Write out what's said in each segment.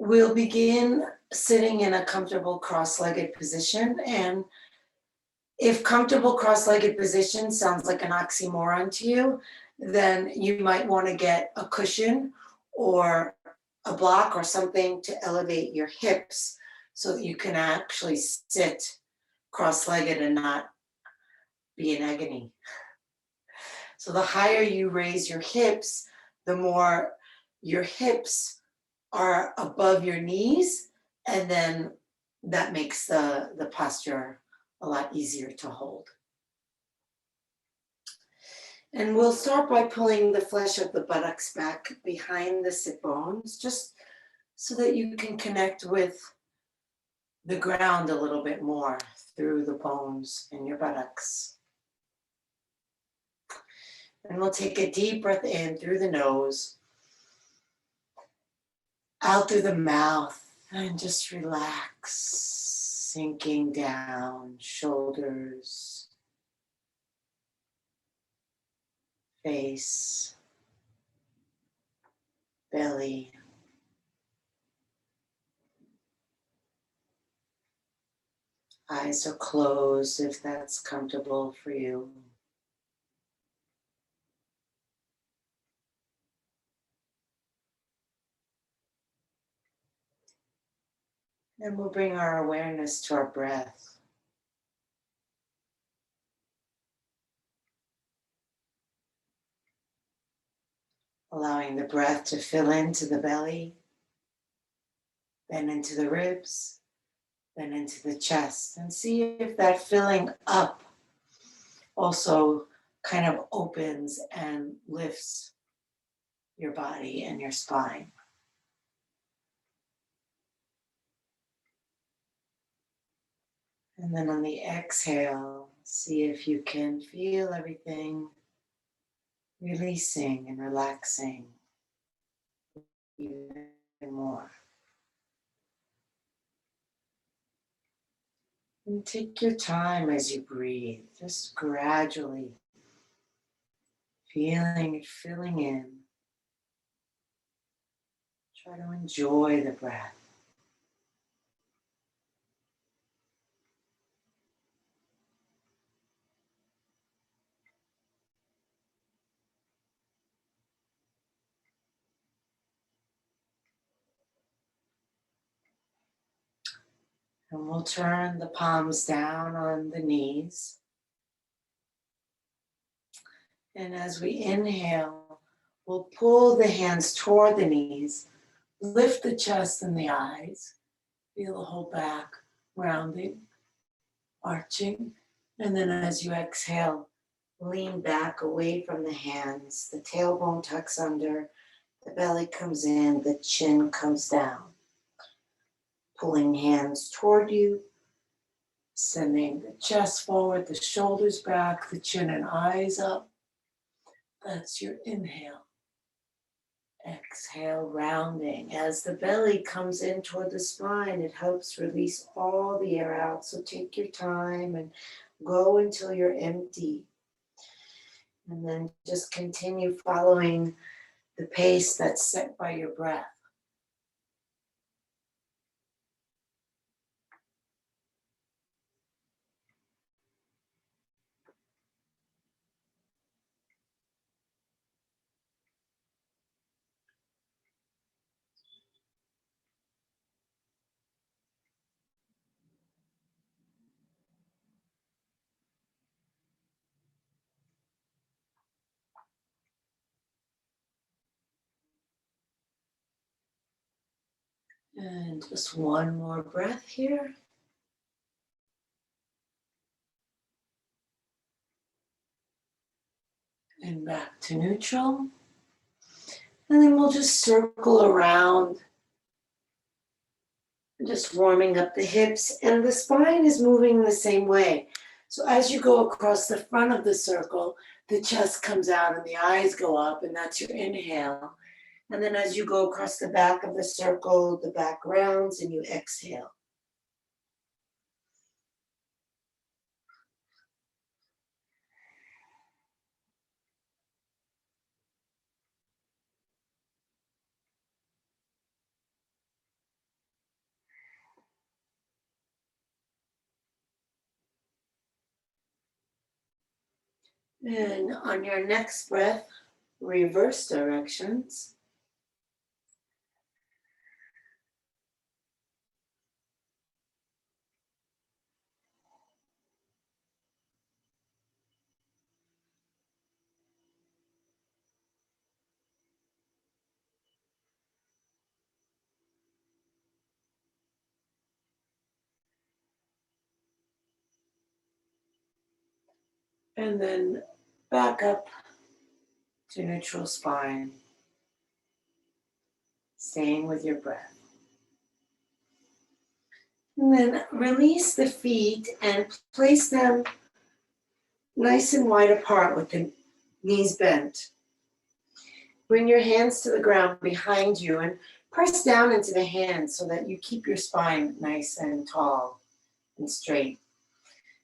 We'll begin sitting in a comfortable cross-legged position. And if comfortable cross-legged position sounds like an oxymoron to you, then you might want to get a cushion or a block or something to elevate your hips so that you can actually sit cross-legged and not be in agony. So the higher you raise your hips, the more your hips are above your knees, and then that makes the posture a lot easier to hold. And we'll start by pulling the flesh of the buttocks back behind the sit bones, just so that you can connect with the ground a little bit more through the bones in your buttocks. And we'll take a deep breath in through the nose, out through the mouth, and just relax, sinking down, shoulders, face, belly. Eyes are closed if that's comfortable for you. And we'll bring our awareness to our breath. Allowing the breath to fill into the belly, then into the ribs, then into the chest. And see if that filling up also kind of opens and lifts your body and your spine. And then on the exhale, see if you can feel everything releasing and relaxing even more. And take your time as you breathe, just gradually feeling it filling in. Try to enjoy the breath. And we'll turn the palms down on the knees. And as we inhale, we'll pull the hands toward the knees, lift the chest and the eyes, feel the whole back rounding, arching. And then as you exhale, lean back away from the hands, the tailbone tucks under, the belly comes in, the chin comes down. Pulling hands toward you, sending the chest forward, the shoulders back, the chin and eyes up. That's your inhale. Exhale, rounding. As the belly comes in toward the spine, it helps release all the air out. So take your time and go until you're empty. And then just continue following the pace that's set by your breath. And just one more breath here. And back to neutral. And then we'll just circle around, just warming up the hips, and the spine is moving the same way. So as you go across the front of the circle, the chest comes out and the eyes go up, and that's your inhale. And then as you go across the back of the circle, the back rounds and you exhale. And on your next breath, reverse directions. And then back up to neutral spine, staying with your breath. And then release the feet and place them nice and wide apart with the knees bent. Bring your hands to the ground behind you and press down into the hands so that you keep your spine nice and tall and straight.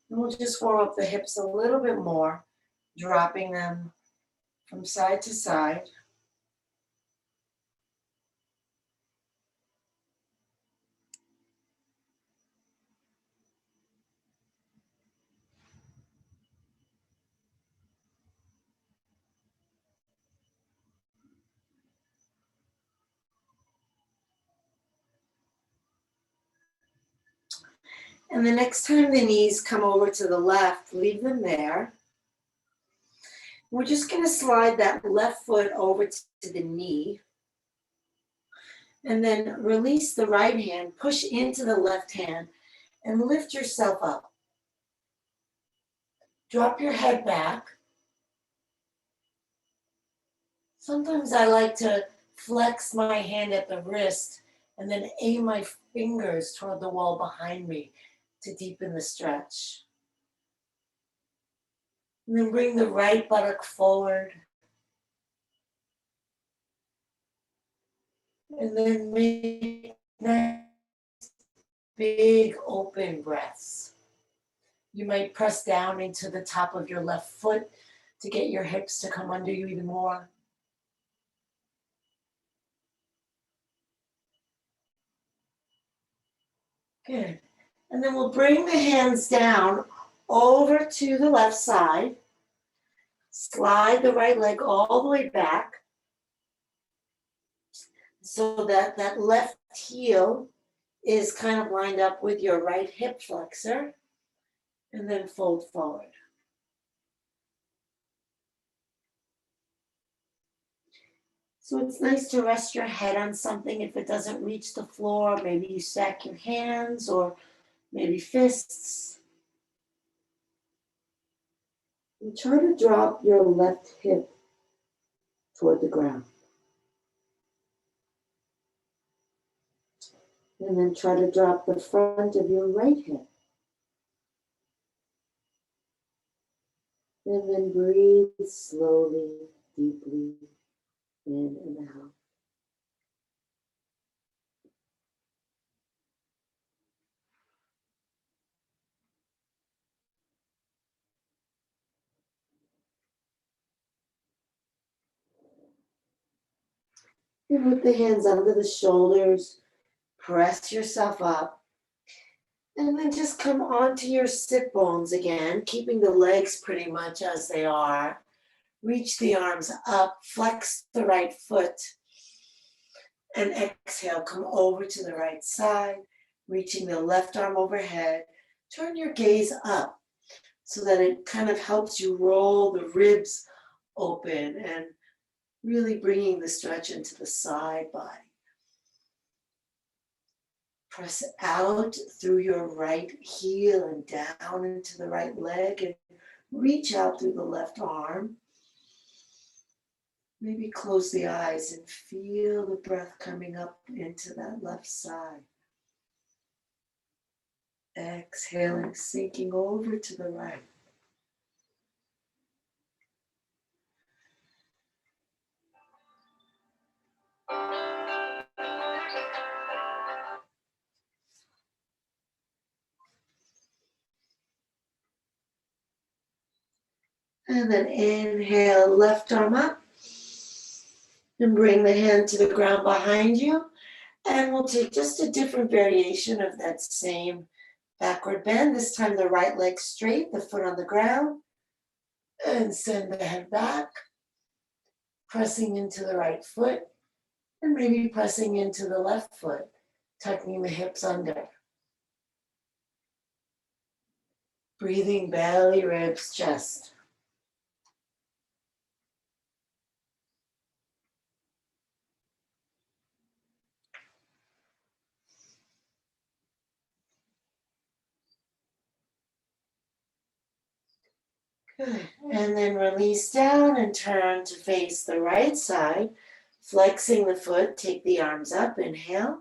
And we'll just warm up the hips a little bit more, dropping them from side to side. And the next time the knees come over to the left, leave them there. We're just going to slide that left foot over to the knee. And then release the right hand, push into the left hand, and lift yourself up. Drop your head back. Sometimes I like to flex my hand at the wrist and then aim my fingers toward the wall behind me to deepen the stretch. And then bring the right buttock forward. And then make nice big open breaths. You might press down into the top of your left foot to get your hips to come under you even more. Good. And then we'll bring the hands down over to the left side. Slide the right leg all the way back so that that left heel is kind of lined up with your right hip flexor. And then fold forward. So it's nice to rest your head on something if it doesn't reach the floor. Maybe you stack your hands or maybe fists. And try to drop your left hip toward the ground. And then try to drop the front of your right hip. And then breathe slowly, deeply in and out. And with the hands under the shoulders, press yourself up. And then just come onto your sit bones again, keeping the legs pretty much as they are. Reach the arms up, flex the right foot, and exhale, come over to the right side, reaching the left arm overhead. Turn your gaze up so that it kind of helps you roll the ribs open and really bringing the stretch into the side body. Press out through your right heel and down into the right leg and reach out through the left arm. Maybe close the eyes and feel the breath coming up into that left side. Exhaling, sinking over to the right. And then inhale, left arm up. And bring the hand to the ground behind you. And we'll take just a different variation of that same backward bend. This time the right leg straight, the foot on the ground. And send the head back, pressing into the right foot, and maybe pressing into the left foot, tucking the hips under. Breathing belly, ribs, chest. Good. And then release down and turn to face the right side. Flexing the foot, take the arms up, inhale.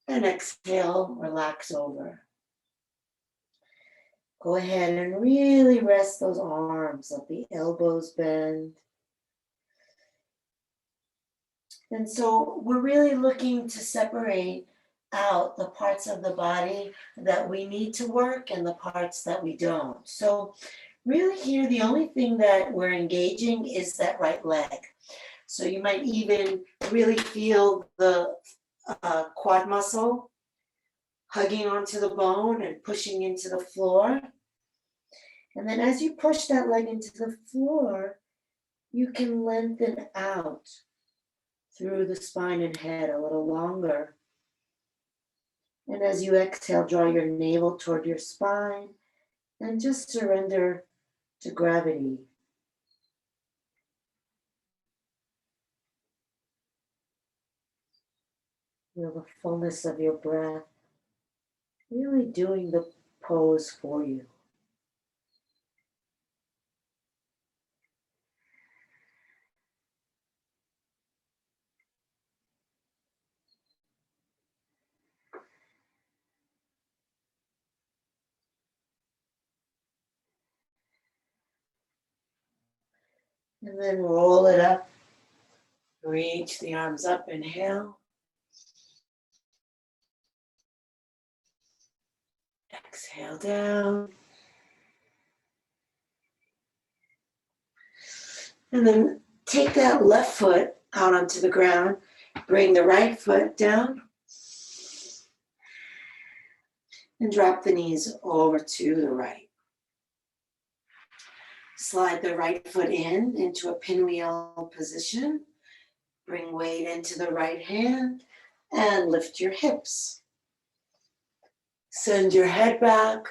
And exhale, relax over. Go ahead and really rest those arms, let the elbows bend. And so we're really looking to separate out the parts of the body that we need to work and the parts that we don't. So really here, the only thing that we're engaging is that right leg. So you might even really feel the quad muscle hugging onto the bone and pushing into the floor. And then as you push that leg into the floor, you can lengthen out through the spine and head a little longer. And as you exhale, draw your navel toward your spine and just surrender to gravity. Feel the fullness of your breath, really doing the pose for you. And then roll it up. Reach the arms up, inhale. Exhale down. And then take that left foot out onto the ground. Bring the right foot down. And drop the knees over to the right. Slide the right foot into a pinwheel position. Bring weight into the right hand and lift your hips. Send your head back.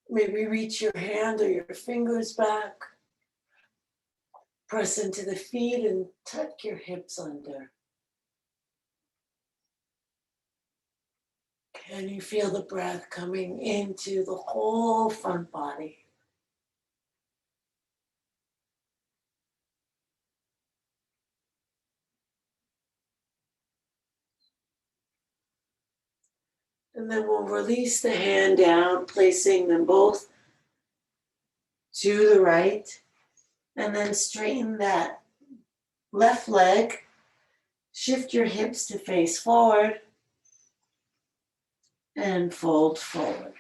Maybe reach your hand or your fingers back. Press into the feet and tuck your hips under. Can you feel the breath coming into the whole front body? And then we'll release the hand down, placing them both to the right. And then straighten that left leg. Shift your hips to face forward. And fold forward.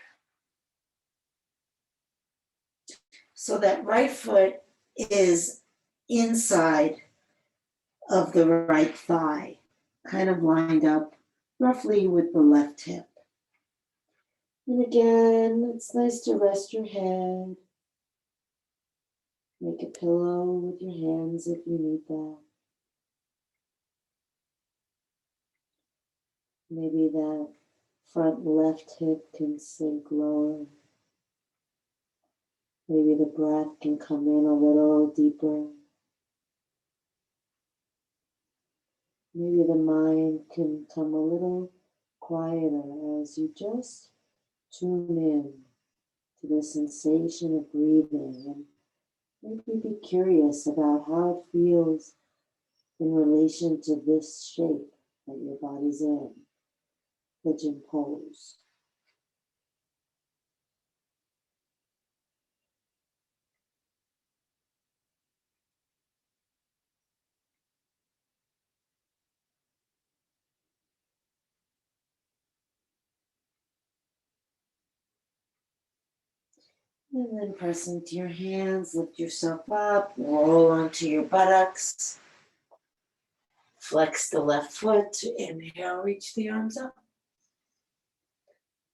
So that right foot is inside of the right thigh, kind of lined up roughly with the left hip. And again, it's nice to rest your head. Make a pillow with your hands if you need that. Maybe that front left hip can sink lower. Maybe the breath can come in a little deeper. Maybe the mind can come a little quieter as you just tune in to the sensation of breathing and maybe be curious about how it feels in relation to this shape that your body's in, pigeon pose. And then press into your hands, lift yourself up, roll onto your buttocks. Flex the left foot, inhale, reach the arms up.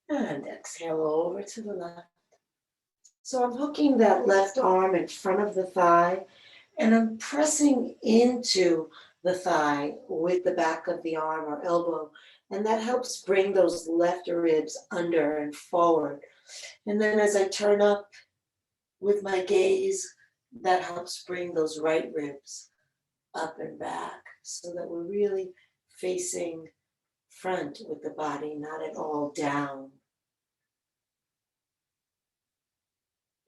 And exhale over to the left. So I'm hooking that left arm in front of the thigh, and I'm pressing into the thigh with the back of the arm or elbow. And that helps bring those left ribs under and forward. And then as I turn up with my gaze, that helps bring those right ribs up and back so that we're really facing front with the body, not at all down.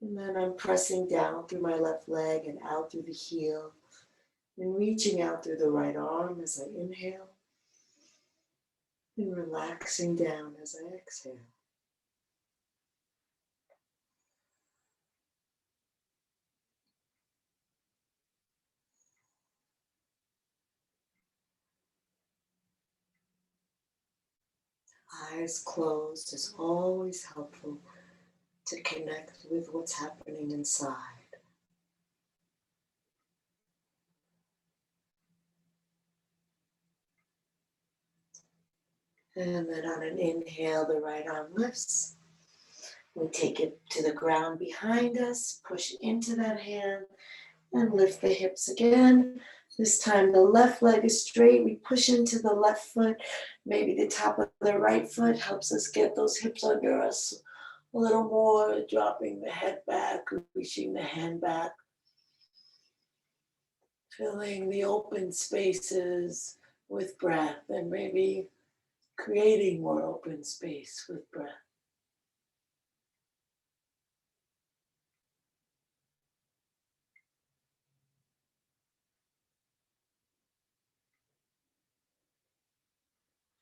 And then I'm pressing down through my left leg and out through the heel and reaching out through the right arm as I inhale and relaxing down as I exhale. Eyes closed is always helpful to connect with what's happening inside. And then on an inhale, the right arm lifts. We take it to the ground behind us, push into that hand, and lift the hips again. This time the left leg is straight. We push into the left foot. Maybe the top of the right foot helps us get those hips under us a little more, dropping the head back, reaching the hand back. Filling the open spaces with breath and maybe creating more open space with breath.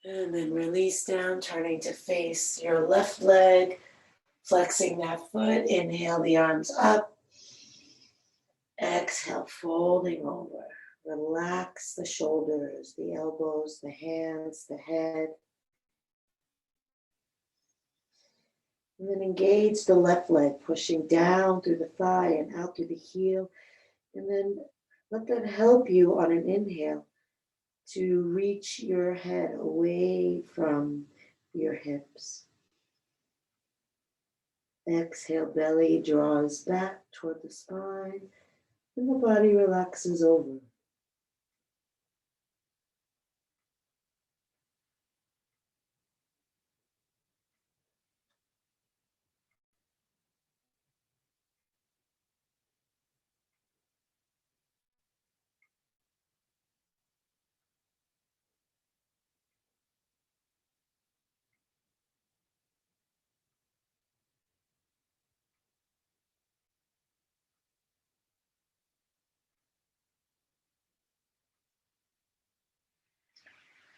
And then release down, turning to face your left leg, flexing that foot. Inhale the arms up. Exhale, folding over. Relax the shoulders, the elbows, the hands, the head. And then engage the left leg, pushing down through the thigh and out through the heel. And then let that help you on an inhale to reach your head away from your hips. Exhale, belly draws back toward the spine, and the body relaxes over.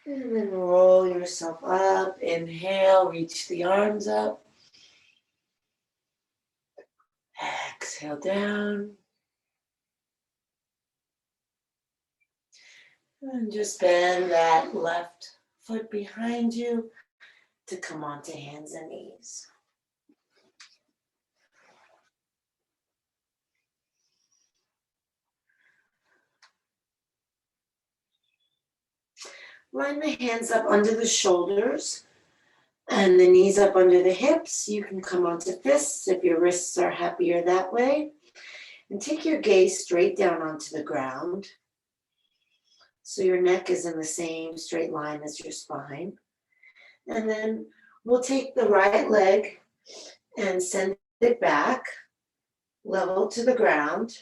And then roll yourself up. Inhale, reach the arms up. Exhale down. And just bend that left foot behind you to come onto hands and knees. Line the hands up under the shoulders and the knees up under the hips. You can come onto fists if your wrists are happier that way. And take your gaze straight down onto the ground. So your neck is in the same straight line as your spine. And then we'll take the right leg and send it back, level to the ground,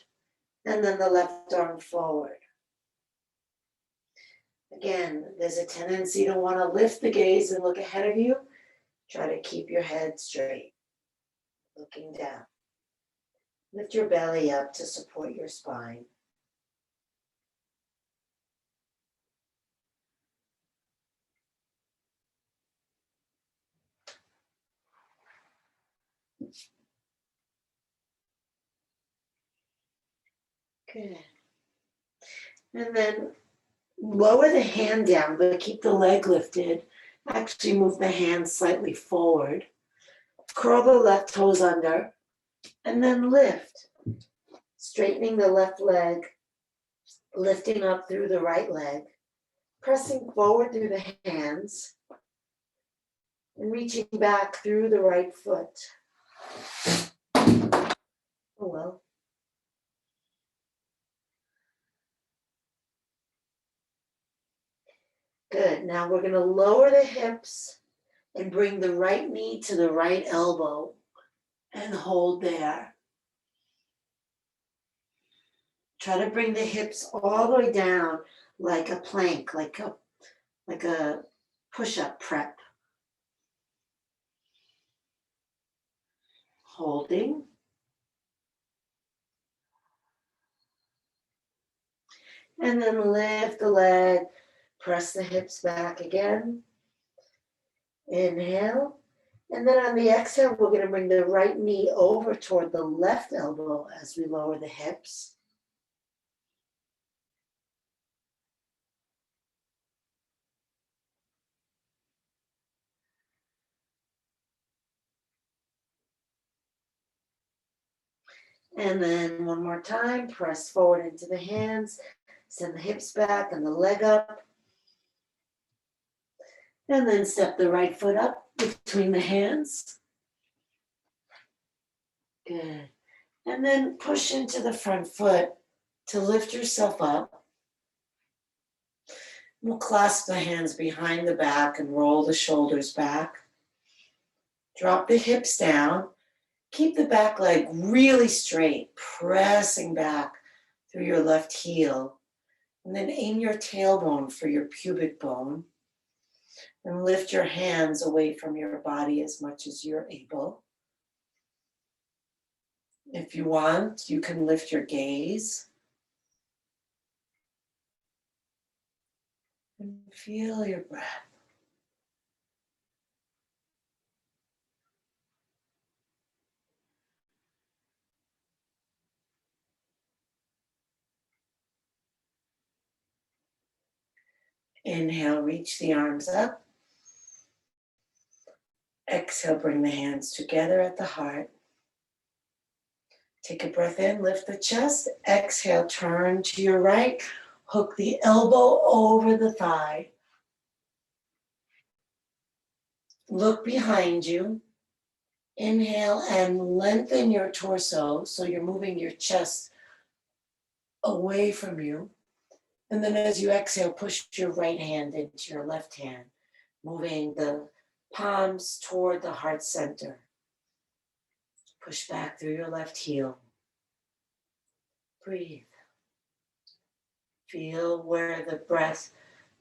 and then the left arm forward. Again, there's a tendency to want to lift the gaze and look ahead of you. Try to keep your head straight, looking down. Lift your belly up to support your spine. Good. And then lower the hand down, but keep the leg lifted. Actually move the hand slightly forward. Curl the left toes under, and then lift. Straightening the left leg, lifting up through the right leg, pressing forward through the hands, and reaching back through the right foot. Oh well. Good. Now we're going to lower the hips and bring the right knee to the right elbow and hold there. Try to bring the hips all the way down like a plank, like a push-up prep. Holding. And then lift the leg, press the hips back again. Inhale. And then on the exhale, we're going to bring the right knee over toward the left elbow as we lower the hips. And then one more time, press forward into the hands, send the hips back and the leg up. And then step the right foot up between the hands. Good. And then push into the front foot to lift yourself up. We'll clasp the hands behind the back and roll the shoulders back. Drop the hips down. Keep the back leg really straight, pressing back through your left heel. And then aim your tailbone for your pubic bone. And lift your hands away from your body as much as you're able. If you want, you can lift your gaze. And feel your breath. Inhale, reach the arms up. Exhale, bring the hands together at the heart. Take a breath in, lift the chest. Exhale, turn to your right. Hook the elbow over the thigh. Look behind you. Inhale and lengthen your torso so you're moving your chest away from you. And then as you exhale, push your right hand into your left hand, moving the palms toward the heart center. Push back through your left heel. Breathe. Feel where the breath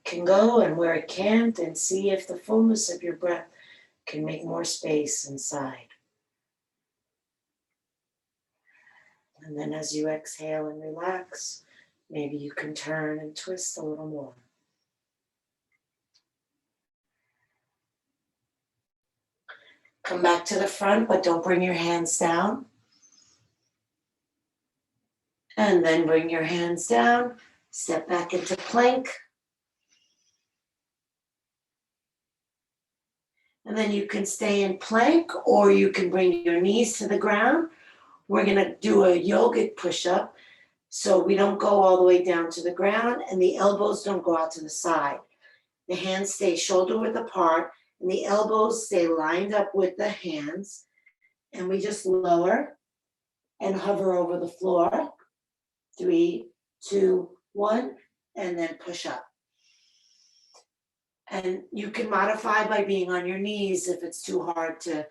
can go and where it can't, and see if the fullness of your breath can make more space inside. And then as you exhale and relax, maybe you can turn and twist a little more. Come back to the front, but don't bring your hands down. And then bring your hands down, step back into plank. And then you can stay in plank, or you can bring your knees to the ground. We're gonna do a yogic push-up, so we don't go all the way down to the ground and the elbows don't go out to the side. The hands stay shoulder width apart and the elbows stay lined up with the hands. And we just lower and hover over the floor. 3, 2, 1, and then push up. And you can modify by being on your knees if it's too hard to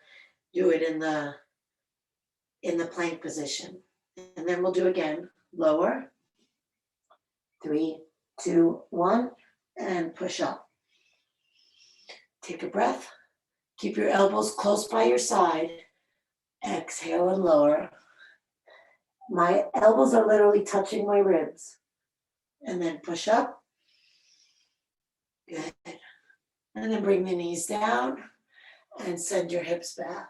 do it in the plank position. And then we'll do again, lower, 3, 2, 1, and push up. Take a breath, keep your elbows close by your side, exhale and lower. My elbows are literally touching my ribs. And then push up. Good. And then bring the knees down and send your hips back.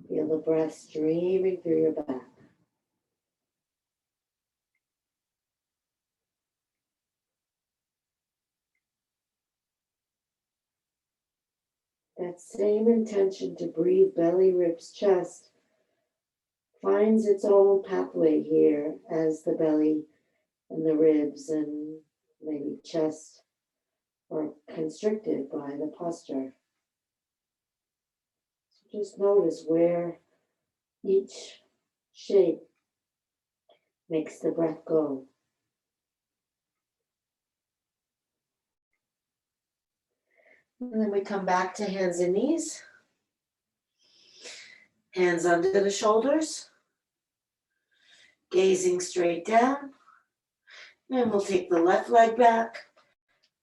Feel the breath streaming through your back. That same intention to breathe belly, ribs, chest finds its own pathway here as the belly and the ribs and maybe chest or constricted by the posture. So just notice where each shape makes the breath go. And then we come back to hands and knees. Hands under the shoulders. Gazing straight down. And we'll take the left leg back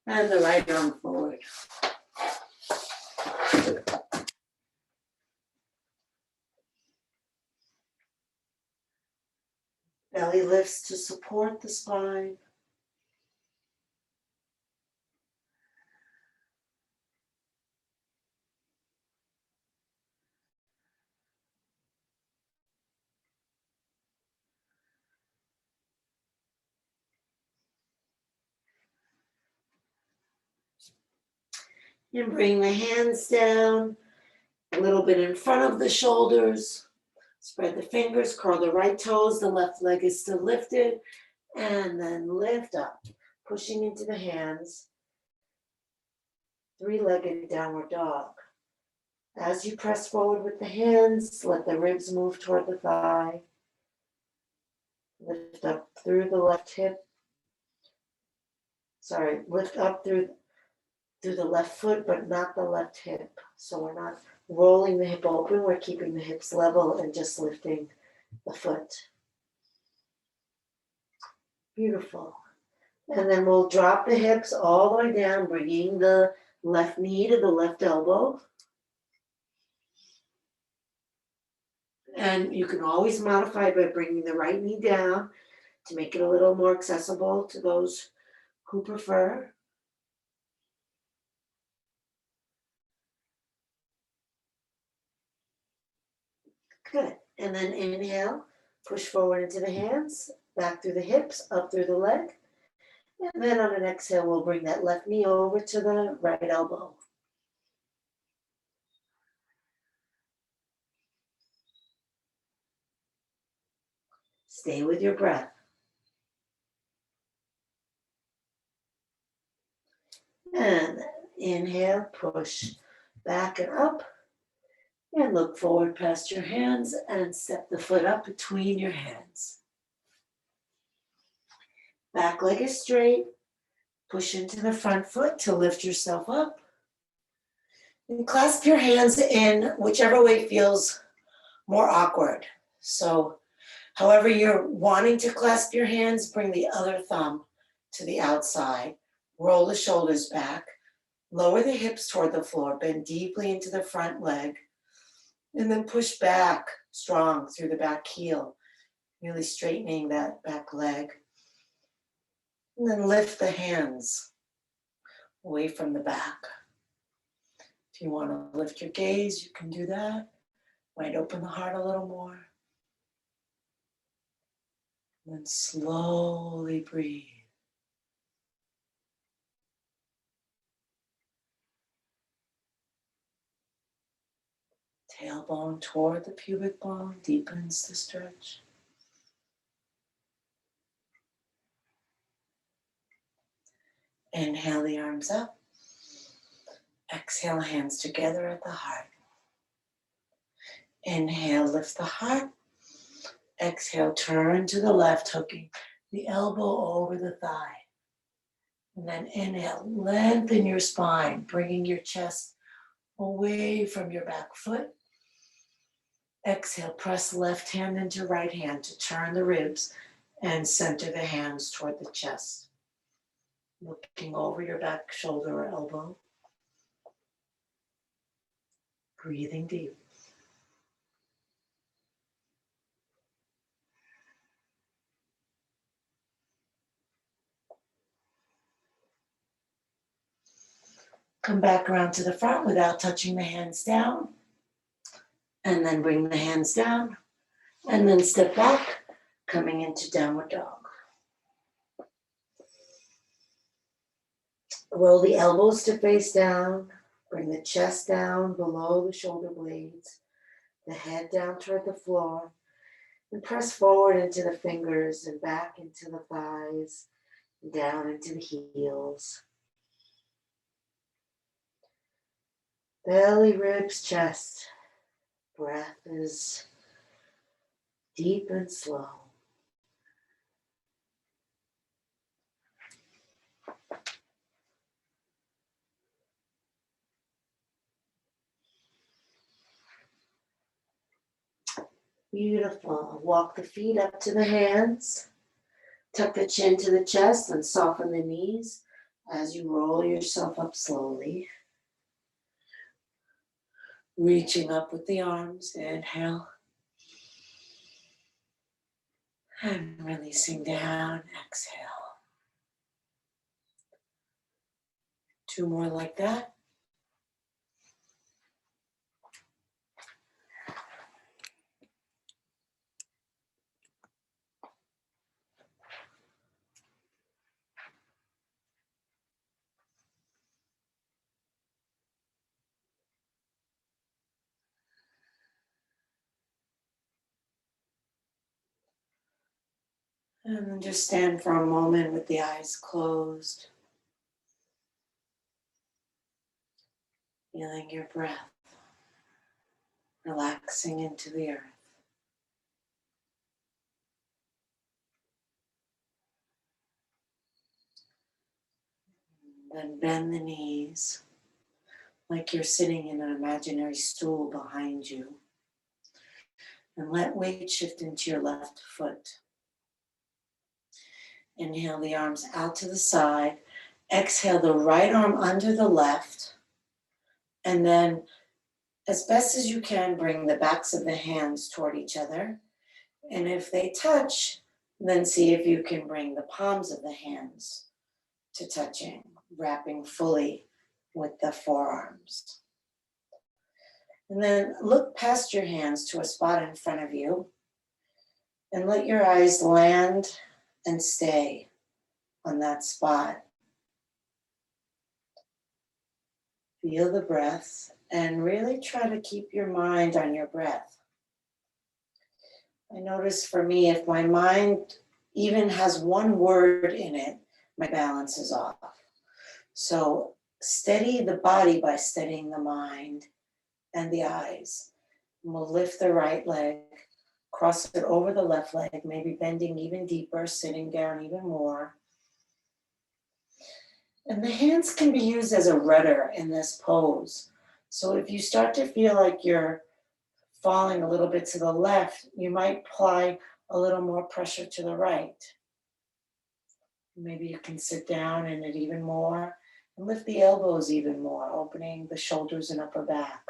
and the right arm forward. Belly lifts to support the spine. And bring the hands down a little bit in front of the shoulders. Spread the fingers, curl the right toes. The left leg is still lifted. And then lift up, pushing into the hands. Three-legged downward dog. As you press forward with the hands, let the ribs move toward the thigh. Lift up through the left hip. Lift up through the left foot, but not the left hip. So we're not rolling the hip open, we're keeping the hips level and just lifting the foot. Beautiful. And then we'll drop the hips all the way down, bringing the left knee to the left elbow. And you can always modify by bringing the right knee down to make it a little more accessible to those who prefer. Good. And then inhale, push forward into the hands, back through the hips, up through the leg. And then on an exhale, we'll bring that left knee over to the right elbow. Stay with your breath. And inhale, push back and up. And look forward past your hands and step the foot up between your hands. Back leg is straight. Push into the front foot to lift yourself up. And clasp your hands in whichever way feels more awkward. So however you're wanting to clasp your hands, bring the other thumb to the outside. Roll the shoulders back. Lower the hips toward the floor. Bend deeply into the front leg. And then push back strong through the back heel, really straightening that back leg. And then lift the hands away from the back. If you want to lift your gaze, you can do that. Might open the heart a little more. And then slowly breathe. Tailbone toward the pubic bone deepens the stretch. Inhale the arms up. Exhale, hands together at the heart. Inhale, lift the heart. Exhale, turn to the left, hooking the elbow over the thigh. And then inhale, lengthen your spine, bringing your chest away from your back foot. Exhale, press left hand into right hand to turn the ribs and center the hands toward the chest. Looking over your back shoulder or elbow. Breathing deep. Come back around to the front without touching the hands down. And then bring the hands down. And then step back, coming into downward dog. Roll the elbows to face down. Bring the chest down below the shoulder blades. The head down toward the floor. And press forward into the fingers and back into the thighs. And down into the heels. Belly, ribs, chest. Breath is deep and slow. Beautiful. Walk the feet up to the hands. Tuck the chin to the chest and soften the knees as you roll yourself up slowly. Reaching up with the arms. Inhale. And releasing down. Exhale. 2 more like that. And then just stand for a moment with the eyes closed. Feeling your breath relaxing into the earth. Then bend the knees like you're sitting in an imaginary stool behind you. And let weight shift into your left foot. Inhale the arms out to the side. Exhale the right arm under the left. And then, as best as you can, bring the backs of the hands toward each other. And if they touch, then see if you can bring the palms of the hands to touching, wrapping fully with the forearms. And then look past your hands to a spot in front of you and let your eyes land and stay on that spot. Feel the breath and really try to keep your mind on your breath. I notice for me, if my mind even has one word in it, my balance is off. So steady the body by steadying the mind and the eyes. And we'll lift the right leg, cross it over the left leg, maybe bending even deeper, sitting down even more. And the hands can be used as a rudder in this pose. So if you start to feel like you're falling a little bit to the left, you might apply a little more pressure to the right. Maybe you can sit down in it even more and lift the elbows even more, opening the shoulders and upper back.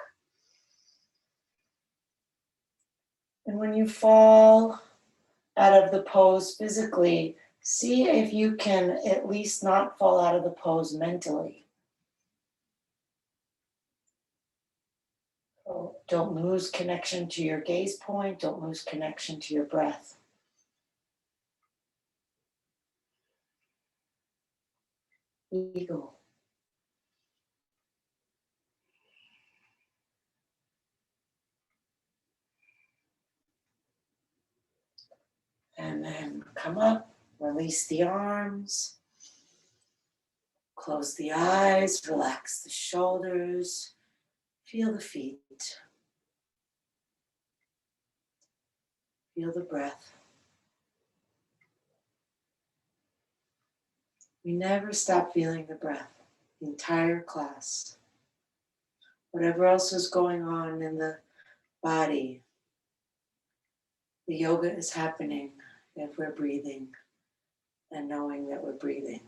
And when you fall out of the pose physically, see if you can at least not fall out of the pose mentally. So don't lose connection to your gaze point, don't lose connection to your breath. Eagle. And then come up, release the arms, close the eyes, relax the shoulders, feel the feet, feel the breath. We never stop feeling the breath, the entire class. Whatever else is going on in the body, the yoga is happening if we're breathing and knowing that we're breathing.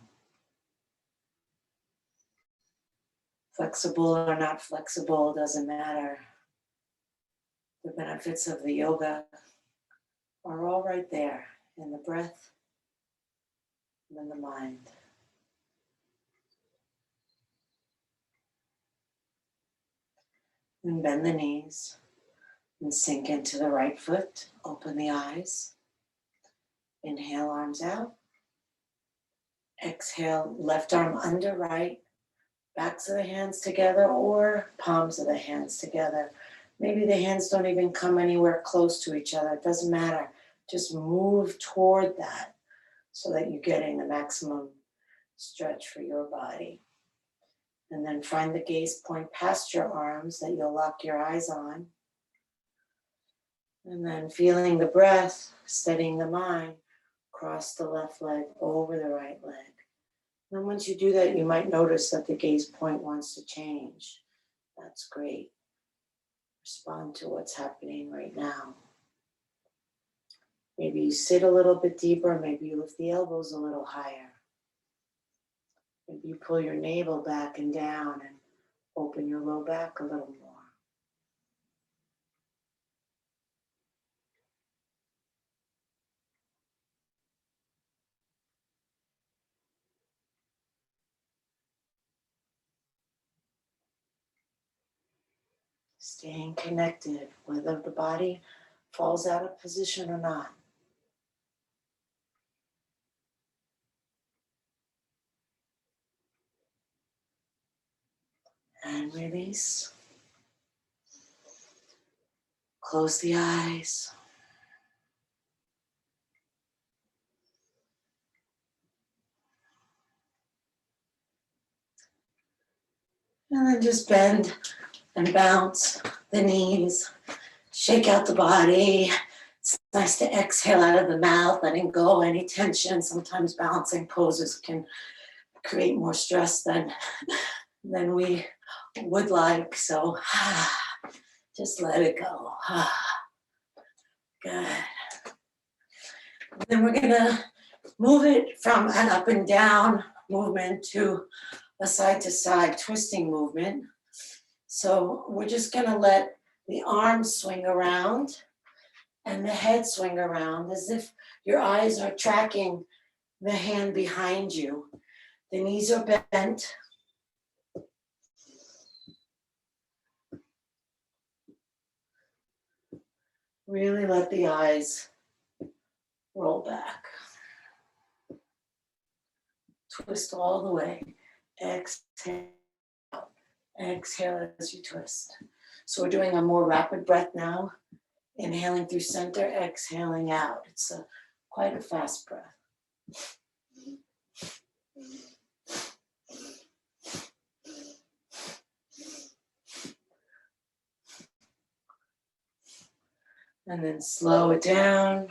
Flexible or not flexible doesn't matter. The benefits of the yoga are all right there in the breath and in the mind. And bend the knees and sink into the right foot. Open the eyes. Inhale, arms out. Exhale, left arm under right. Backs of the hands together or palms of the hands together. Maybe the hands don't even come anywhere close to each other. It doesn't matter. Just move toward that so that you're getting the maximum stretch for your body. And then find the gaze point past your arms that you'll lock your eyes on. And then feeling the breath, steadying the mind, cross the left leg over the right leg. And once you do that, you might notice that the gaze point wants to change. That's great. Respond to what's happening right now. Maybe you sit a little bit deeper, maybe you lift the elbows a little higher. Maybe you pull your navel back and down and open your low back a little more. Staying connected, whether the body falls out of position or not. And release. Close the eyes. And then just bend and bounce the knees. Shake out the body. It's nice to exhale out of the mouth, letting go any tension. Sometimes balancing poses can create more stress than we would like. So just let it go. Good. Then we're gonna move it from an up and down movement to a side to side twisting movement. So we're just gonna let the arms swing around and the head swing around as if your eyes are tracking the hand behind you. The knees are bent. Really let the eyes roll back. Twist all the way. Exhale. Exhale as you twist. So we're doing a more rapid breath now. Inhaling through center, exhaling out. It's quite a fast breath. And then slow it down.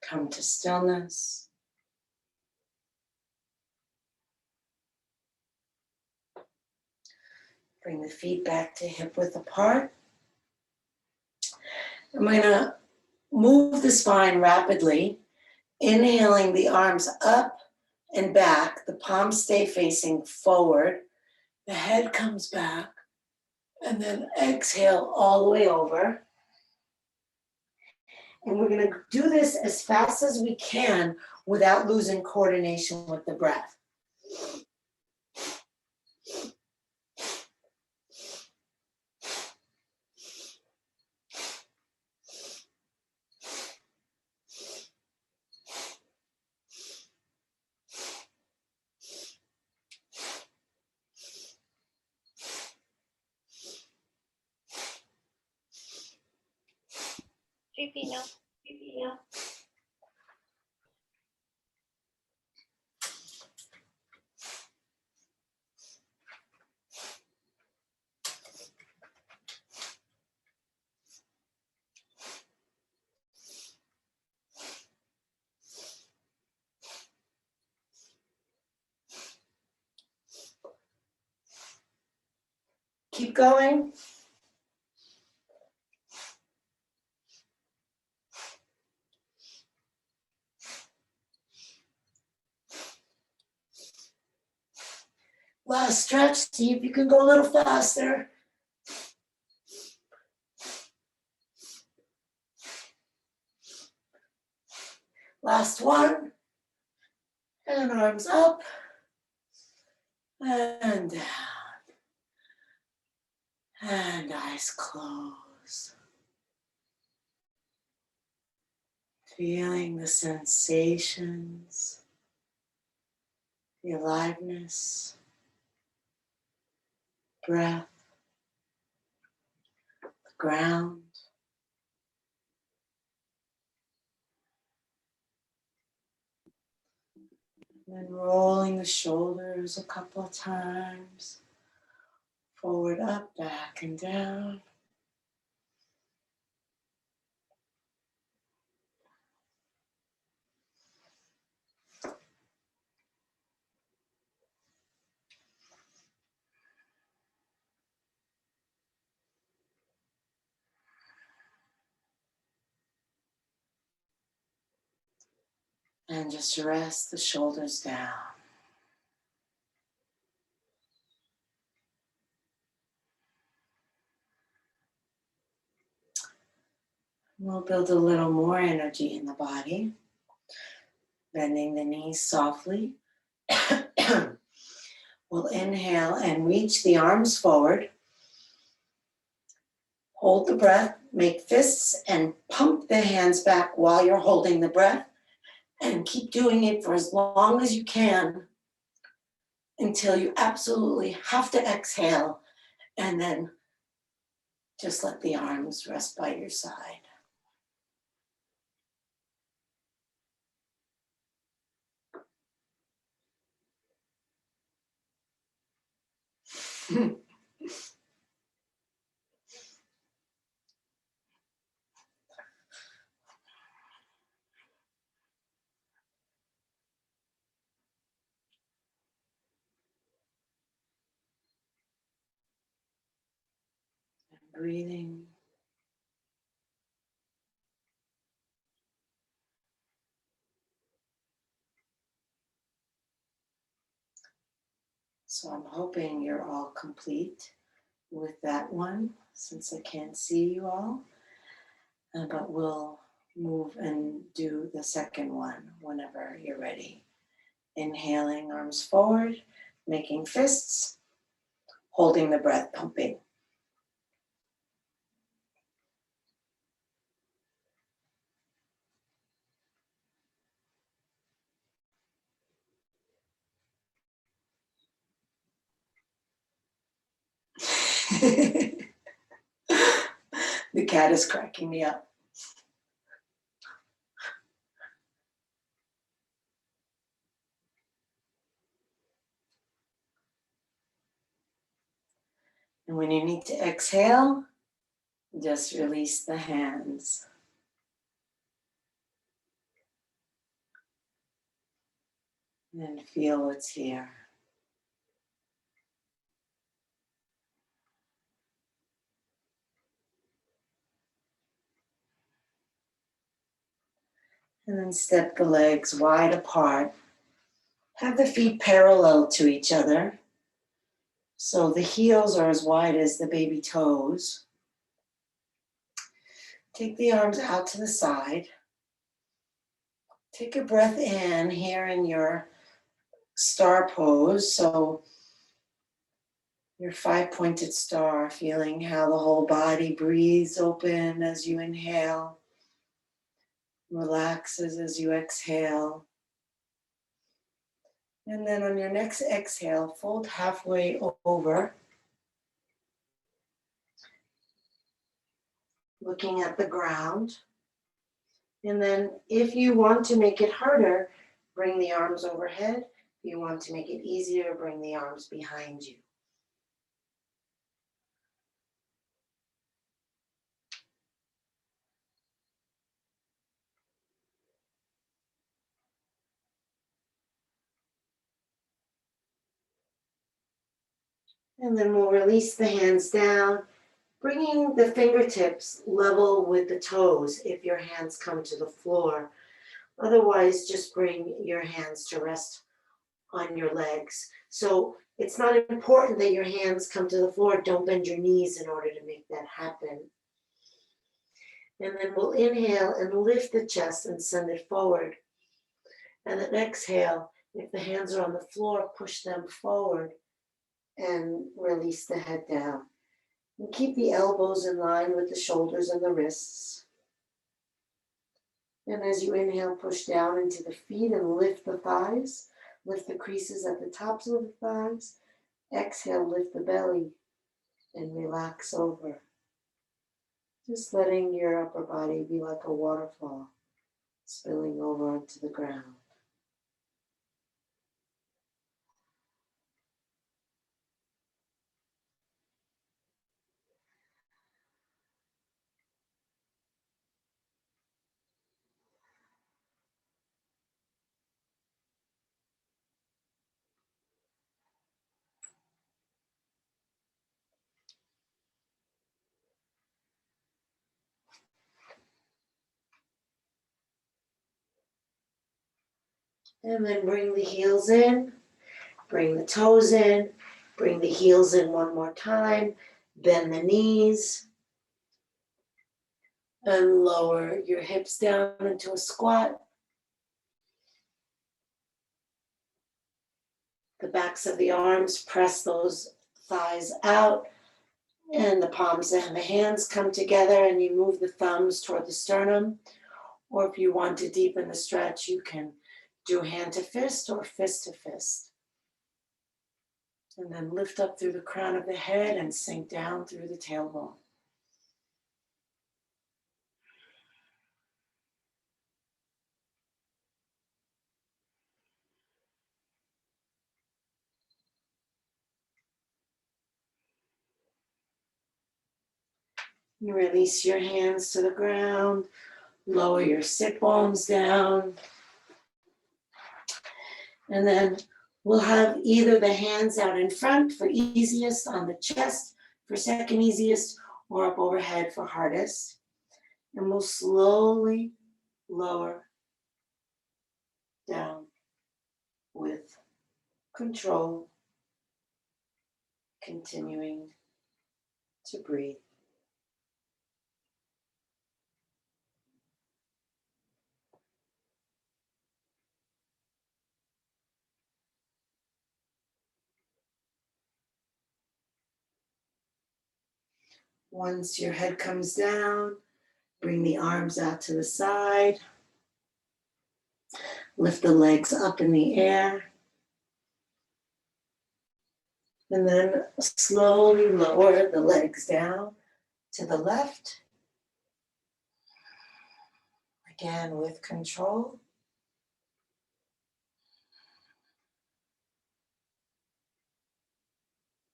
Come to stillness. Bring the feet back to hip width apart. I'm going to move the spine rapidly, inhaling the arms up and back. The palms stay facing forward. The head comes back. And then exhale all the way over. And we're going to do this as fast as we can without losing coordination with the breath. Filipino. Keep going. Last stretch, see if you can go a little faster. Last one. And arms up and down. And eyes closed. Feeling the sensations, the aliveness, breath, the ground. And then rolling the shoulders a couple of times. Forward, up, back, and down. And just rest the shoulders down. We'll build a little more energy in the body. Bending the knees softly. We'll inhale and reach the arms forward. Hold the breath, make fists, and pump the hands back while you're holding the breath. And keep doing it for as long as you can until you absolutely have to exhale. And then just let the arms rest by your side. Breathing. So I'm hoping you're all complete with that one, since I can't see you all. But we'll move and do the second one whenever you're ready. Inhaling, arms forward, making fists, holding the breath, pumping. The cat is cracking me up. And when you need to exhale, just release the hands. And feel what's here. And then step the legs wide apart. Have the feet parallel to each other. So the heels are as wide as the baby toes. Take the arms out to the side. Take a breath in here in your star pose. So your 5-pointed star, feeling how the whole body breathes open as you inhale, relaxes as you exhale. And then on your next exhale, fold halfway over, looking at the ground. And then if you want to make it harder, bring the arms overhead. If you want to make it easier, bring the arms behind you. And then we'll release the hands down, bringing the fingertips level with the toes if your hands come to the floor. Otherwise, just bring your hands to rest on your legs. So it's not important that your hands come to the floor. Don't bend your knees in order to make that happen. And then we'll inhale and lift the chest and send it forward. And then exhale, if the hands are on the floor, push them forward and release the head down. And keep the elbows in line with the shoulders and the wrists. And as you inhale, push down into the feet and lift the thighs. Lift the creases at the tops of the thighs. Exhale, lift the belly and relax over. Just letting your upper body be like a waterfall spilling over onto the ground. And then bring the heels in, bring the toes in, bring the heels in one more time, bend the knees, and lower your hips down into a squat. The backs of the arms, press those thighs out, and the palms and the hands come together, and you move the thumbs toward the sternum. Or if you want to deepen the stretch, you can do hand to fist or fist to fist. And then lift up through the crown of the head and sink down through the tailbone. You release your hands to the ground, lower your sit bones down, and then we'll have either the hands out in front for easiest, on the chest for second easiest, or up overhead for hardest. And we'll slowly lower down with control, continuing to breathe. Once your head comes down, bring the arms out to the side. Lift the legs up in the air. And then slowly lower the legs down to the left. Again, with control.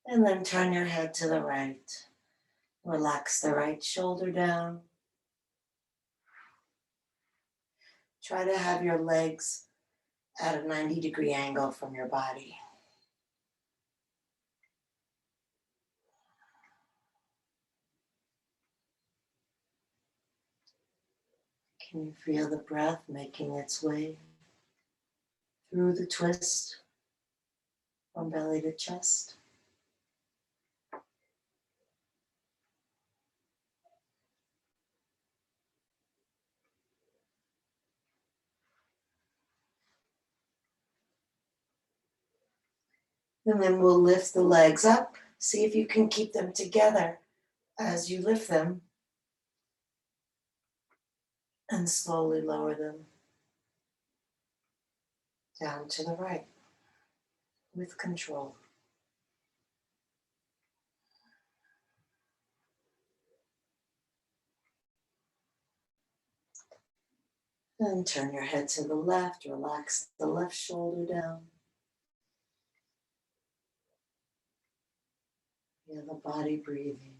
And then turn your head to the right. Relax the right shoulder down. Try to have your legs at a 90-degree angle from your body. Can you feel the breath making its way through the twist from belly to chest? And then we'll lift the legs up. See if you can keep them together as you lift them. And slowly lower them down to the right with control. Then turn your head to the left. Relax the left shoulder down. Feel the body breathing.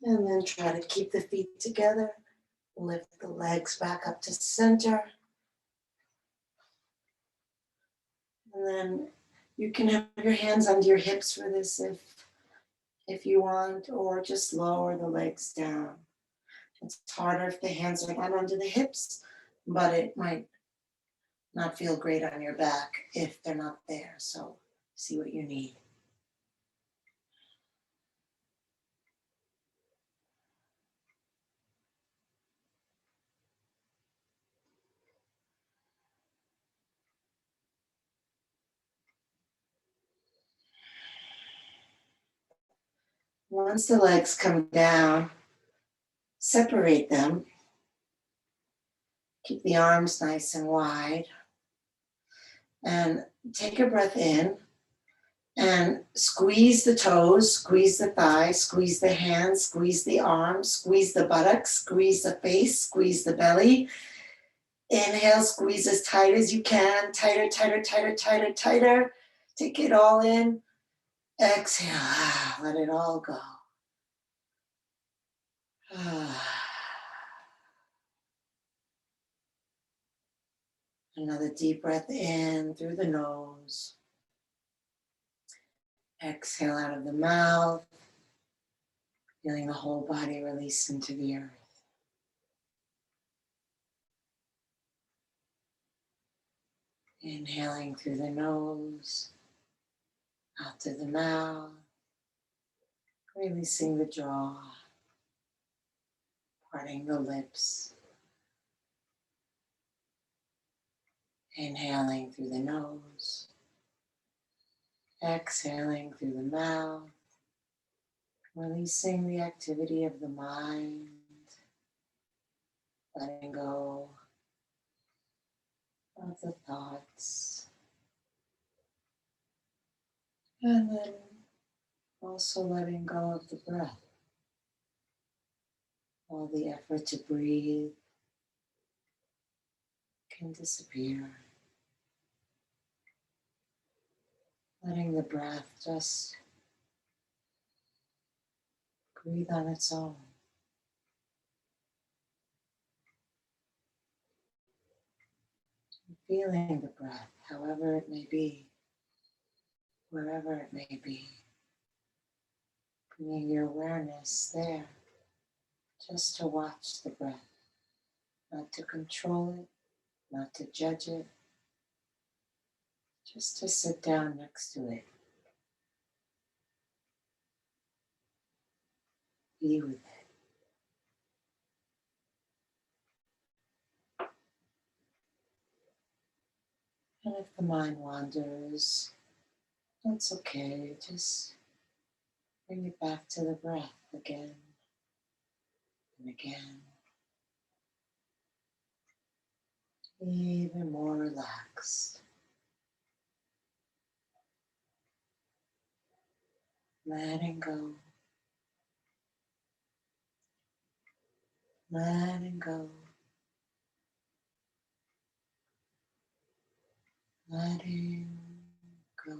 And then try to keep the feet together. Lift the legs back up to center. And then you can have your hands under your hips for this if you want, or just lower the legs down. It's harder if the hands are not under the hips, but it might not feel great on your back if they're not there. So see what you need. Once the legs come down, separate them. Keep the arms nice and wide. And take a breath in and squeeze the toes, squeeze the thighs, squeeze the hands, squeeze the arms, squeeze the buttocks, squeeze the face, squeeze the belly. Inhale, squeeze as tight as you can. Tighter, tighter, tighter, tighter, tighter. Take it all in. Exhale, let it all go. Another deep breath in through the nose. Exhale out of the mouth, feeling the whole body release into the earth. Inhaling through the nose, out through the mouth, releasing the jaw, parting the lips. Inhaling through the nose, exhaling through the mouth, releasing the activity of the mind, letting go of the thoughts, and then also letting go of the breath. All the effort to breathe can disappear. Letting the breath just breathe on its own. Feeling the breath, however it may be, wherever it may be. Bringing your awareness there, just to watch the breath, not to control it, not to judge it, just to sit down next to it. Be with it. And if the mind wanders, that's okay. Just bring it back to the breath again and again. Even more relaxed. Letting go. Letting go. Letting go.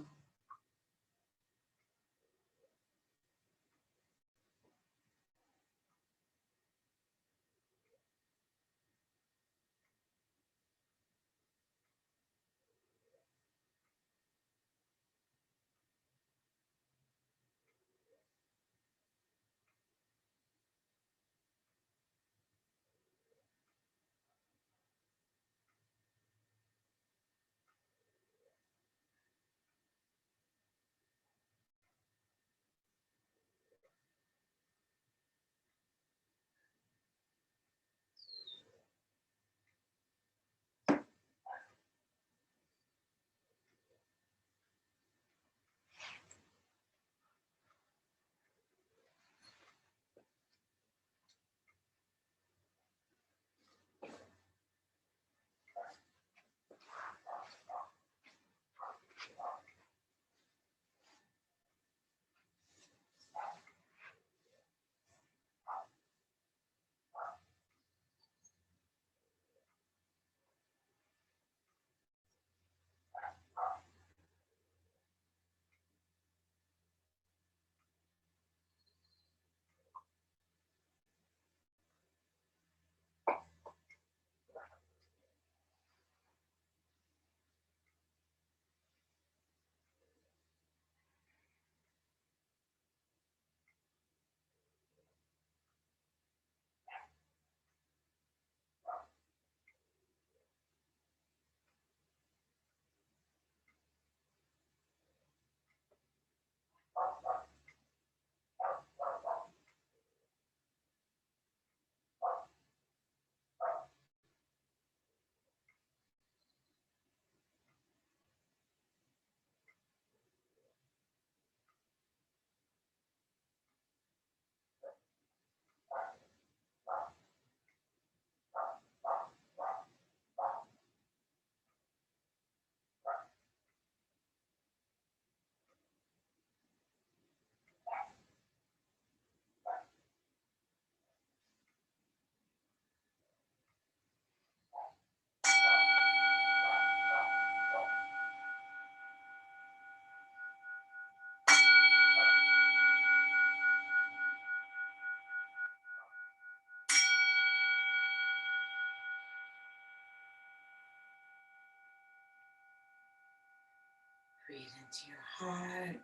into your heart.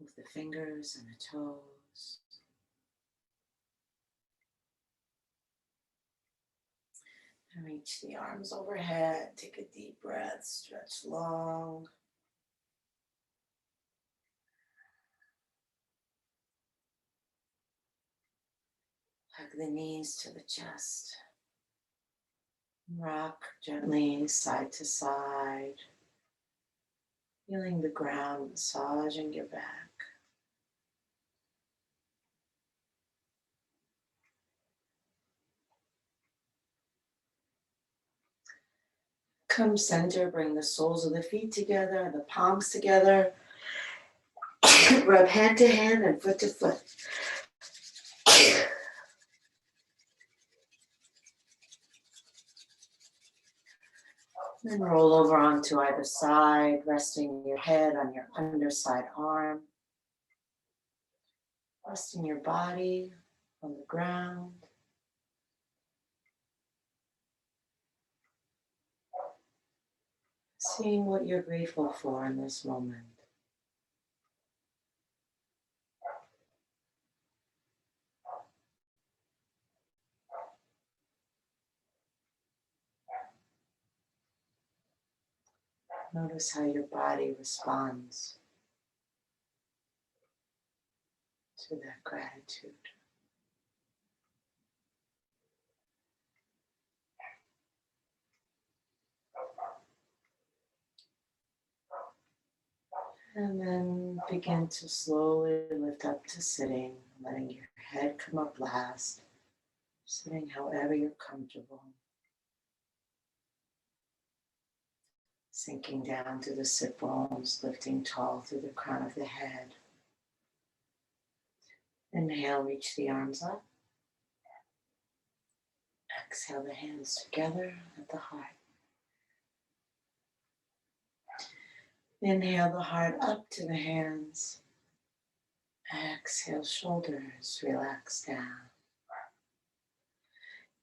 Move the fingers and the toes. And reach the arms overhead. Take a deep breath, stretch long. Hug the knees to the chest. Rock gently side to side. Feeling the ground, massaging your back. Come center, bring the soles of the feet together, the palms together. Rub hand to hand and foot to foot. Then roll over onto either side, resting your head on your underside arm. Resting your body on the ground. Seeing what you're grateful for in this moment. Notice how your body responds to that gratitude. And then begin to slowly lift up to sitting, letting your head come up last, sitting however you're comfortable. Sinking down to the sit bones, lifting tall through the crown of the head. Inhale, reach the arms up. Exhale the hands together at the heart. Inhale the heart up to the hands. Exhale, shoulders relax down.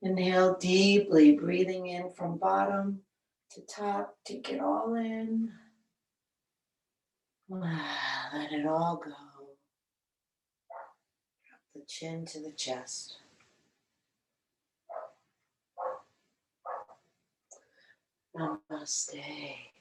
Inhale deeply, breathing in from bottom to top. Take it all in. Let it all go. Drop the chin to the chest. Namaste.